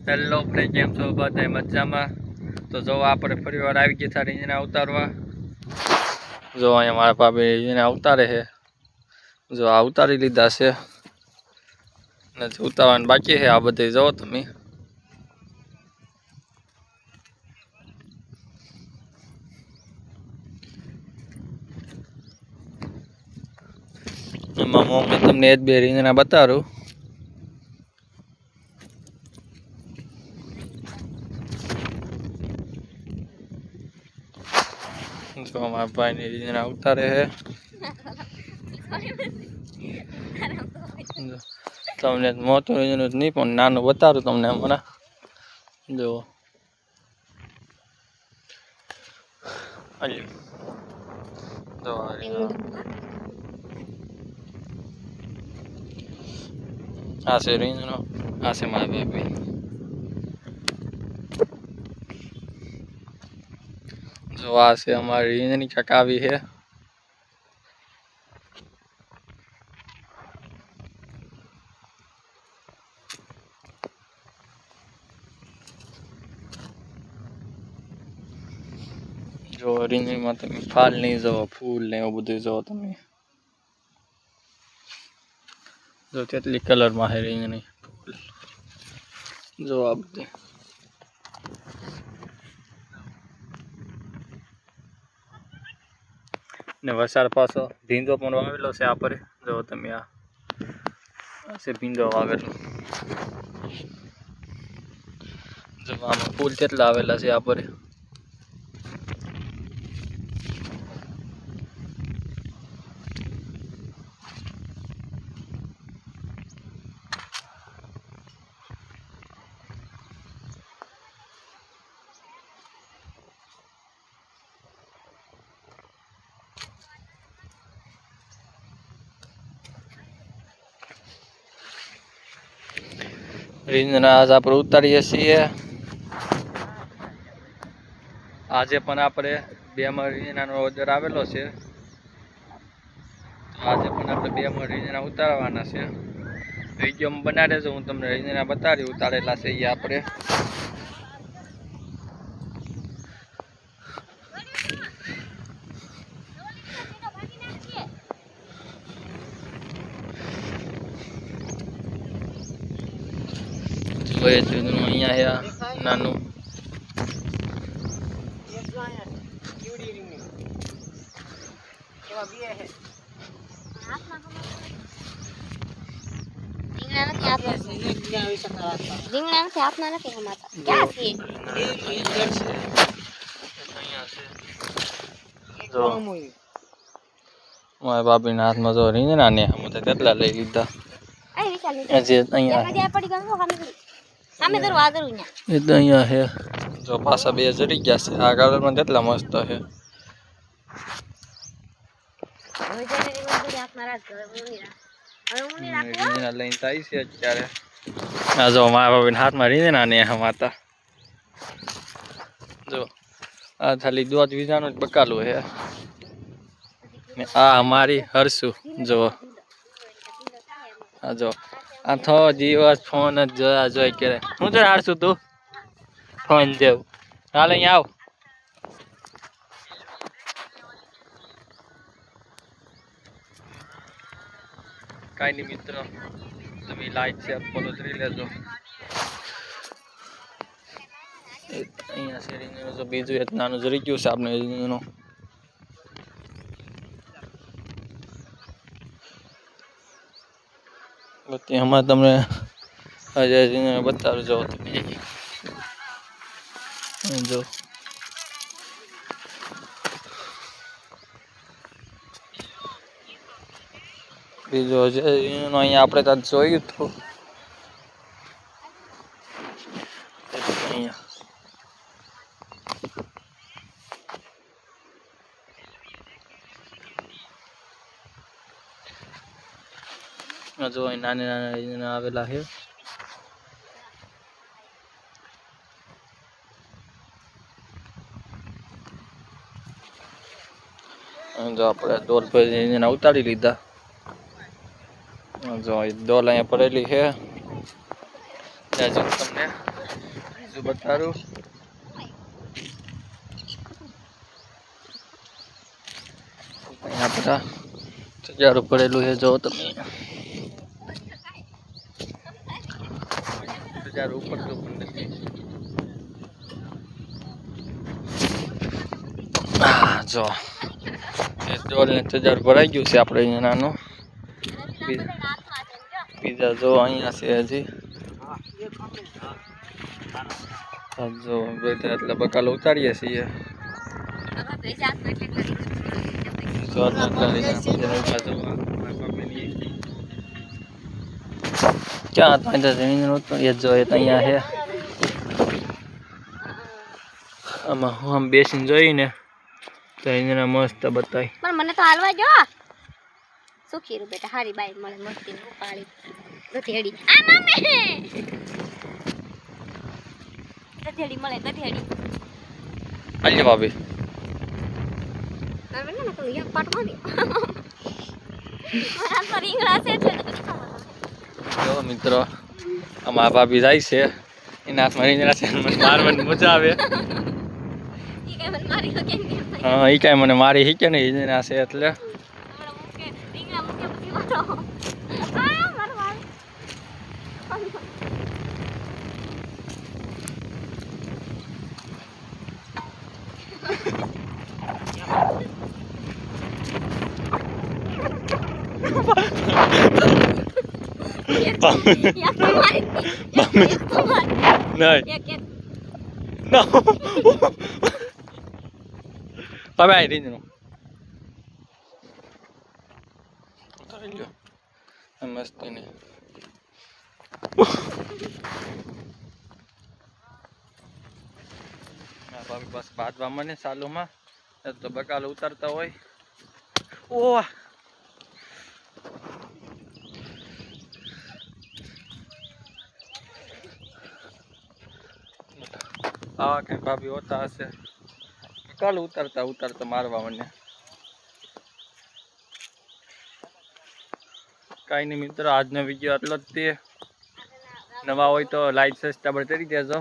Hello friend, કેમ છો? બધા મજામાં? તો જો આપણે ફરી વાર આવી ગયા હતા રીંગણા ઉતારવા. જો અહીંયા મારા ભાભી રીંગણા ઉતારે છે. જો આ ઉતારી લીધા છે ને ઉતારવાનું બાકી છે. આ બધે જો તમે એમાં મમ્મી તમને એક બે રીંગણા બતાડું. જો મારા ભાઈની રીંગણા ઉતારે છે. તમને મોટું રીંગણું નહીં પણ નાનું બતાડું તમને હમણાં. જો જો આ છે રીંગણો, આ છે મારા ભાભી. જો આ છે અમારી રીંગણી ચકાવી છે. જો રીંગણીમાં તમે ફાલ નહીં જો, ફૂલ ને એવું બધું જો તમે. જો કેટલી કલરમાં છે રીંગણી, ફૂલ જો આ બધી. ને વરસાદ પાછો ભીંડો પણ વાવેલો છે આ પર. જો તમે આ છે ભીંડો વાવેલો. જો આમાં ફૂલ કેટલા આવેલા છે આ પર. રીંગણા આજ આપણે ઉતારીએ છીએ. આજે પણ આપણે 2 મણ રીંગણાનો ઓર્ડર આવેલો છે. આજે પણ આપણે 2 મણ રીંગણા ઉતારવાના છે. વિડીયોમાં બનાવી દેજો, હું તમને રીંગણા બતાવી ઉતારેલા છે એ આપણે. અહીંયા છે નાનું. મારા ભાભીના હાથમાં જો રીંગણા ને હું તો કેટલા લઈ લીધા. અહીંયા છે જો પાછા 2 જડી ગયા છે. આ કલરમાં કેટલા મસ્ત છે. રીંગણા લઈને આવી છે અત્યારે. આ જો મારા ભાભીના હાથમાં રીંગણા ને હમાતા. જો આ ખાલી દોધ વીજાનું જ બકાલું છે. ને આ અમારી હરસુ જો. આ જો આખો દિવસ ફોન જ જોયા જોઈ કરે. હું તો હરસુ તું ફોન જેવું. હાલ અહીંયા આવ. કાંઈ નહીં મિત્રો, તમે લાઈક શેર ફોલો કરી લેજો. અહીંયા છે રીંગણું. જો બીજું એક નાનું જરી ગયું છે આપણે રીંગણું. બધી હમણાં તમને હજાર રીંગણા બતાવું જો તમે. જો બીજું હજાર રીંગણું અહીંયા આપણે ત્યાં જોયું હતું. અહીંયા જો અહીં નાના નાના રીંગણા આવેલા છે. જો આપણે ડોલ પર ઉતારી લીધા. જો ડોલ અહીંયા પડેલી છે. ત્યાં તમને બીજું બતાડું. અહીંયા બધા તજારું પડેલું છે. જો તમે તજારું ઉપર તો પણ નથી. જો ડોલ ને તજારું ભરાઈ ગયું છે. આપણે અહીંયા નાનું બીજા જો અહીંયા છે હજી. જો એટલે બકાલો ઉતારીએ છીએ. ક્યાં હતા એ જો અહીંયા છે. આમાં હું આમ બેસીને જોઈને તો અહીંયા મસ્ત બતાય. પણ મને તો હાલવા જો સુખી રૂ બેટા હારી બાઈ મળે મસ્તી પાળી ગધેડી આ મમ્મી ગધેડી મળે ગધેડી આલ્યો ભાભી ના મને તો યા પાટવાની મારા તો રીંગણા છે એટલે જો મિત્રો આમાં ભાભી જાય છે. એના હાથમાં રીંગણા છે. મને મારવાની મજા આવે. હા એ કાંઈ મને મારી શીખે ને રીંગણા છે એટલે. Bye રીંગણું મસ્ત ને ભાભી બસ બાદવા મને સાલુમાં તો બકાલો ઉતારતા હોય. ઓહ આવા કઈ ભાભી હોતા હશે. બકાલો ઉતારતા મારવા મને. કાંઈ નહીં મિત્રો આજનો વિડીયો આટલો જ તે. નવા હોય તો લાઈક સબસ્ક્રાઈબ કરી દેજો.